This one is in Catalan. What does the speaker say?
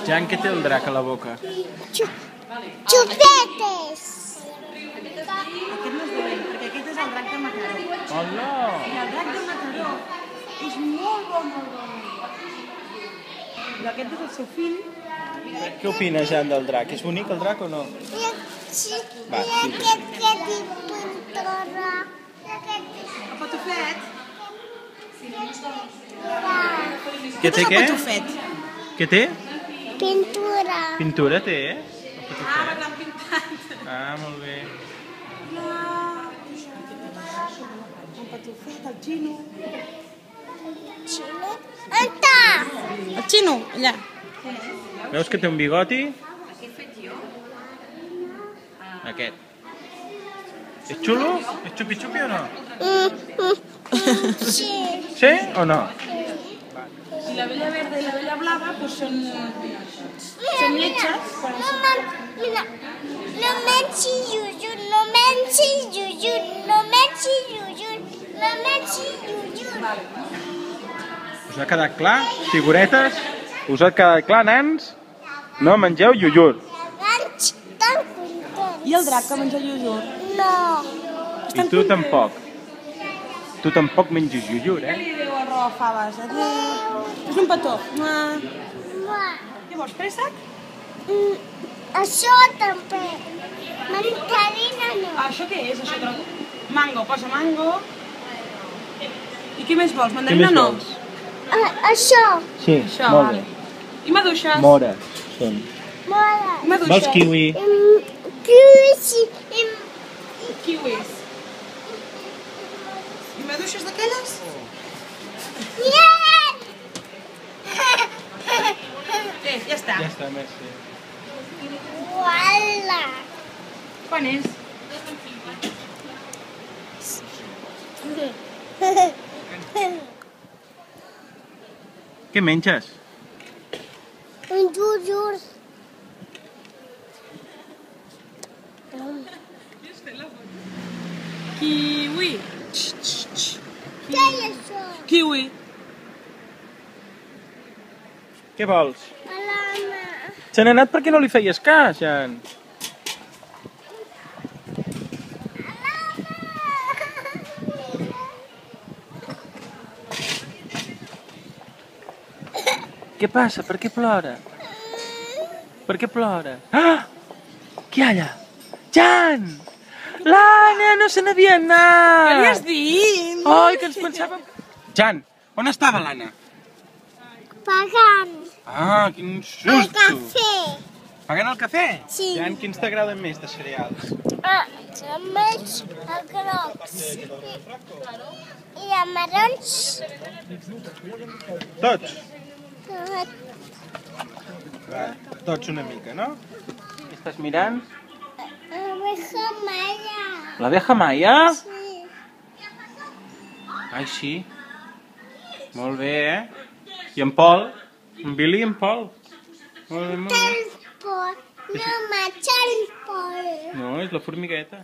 Jan, què té el drac a la boca? Xupetes! Aquest no és dolent, perquè aquest és el drac de Mataró. Hola! I el drac de Mataró és molt bo, molt bo. I aquest és el seu fill. Què opines, Jan, del drac? És bonic el drac o no? Sí, Va, i sí. aquest que diu pintora. El patufet. Què té, El què? patufet. Què té? Pintura. Pintura té, eh? Ah, l'han pintat. Ah, molt bé. El patufet, el xino. Xino. On està? El xino, allà. Veus que té un bigoti? Aquest. És xulo? És xupi-xupi o no? Sí. Sí o no? I la vella verda i la vella blava doncs són lletges. Mira, no mencis jujut, no mencis jujut, no mencis jujut, no mencis jujut. Us ha quedat clar? Figuretes? Us ha quedat clar, nens? No mengeu iogurt. Abans tan content. I el drac que menja iogurt? No. I tu tampoc. Tu tampoc menges iogurt, Què li diu al roba faves? Adéu. És un petó. Què vols, préssec? Això també. Mandarina no. Ah, això què és? Això trobo? Mango, posa mango. I què més vols? Mandarina no? Això. Sí, Això, vale. I maduixes? Mores són. Mola. I maduixes? Vols kiwi? Kiwis i... Kiwis. I maduixes d'aquelles? Bien! Ja està. Ja està, merci. Uala. Quan és? Què menges? Un jujur. Kiwi. Què és això? Kiwi. Què vols? Alama. Se n'ha anat perquè no li feies cas, Jan. Què passa? Per què plora? Per què plora? Ah! Què hi ha allà? Jan! L'Anna no se n'havia anat! Què li has dit? Ai, que ens pensàvem... Jan, on estava l'Anna? Pagant. Ah, quin El susto! cafè. Pagant el cafè? Sí. Jan, quins t'agraden més de cereals? Més els grocs. I els marrons. Tots? Va, tots una mica, no? Què estàs mirant? Abeja maya. L'abeja Maia? Sí. Ai, sí. Molt bé, eh? I en Pol? En Billy i en Pol? Molt bé, molt bé. El por. No macha el por. No, és la formigueta.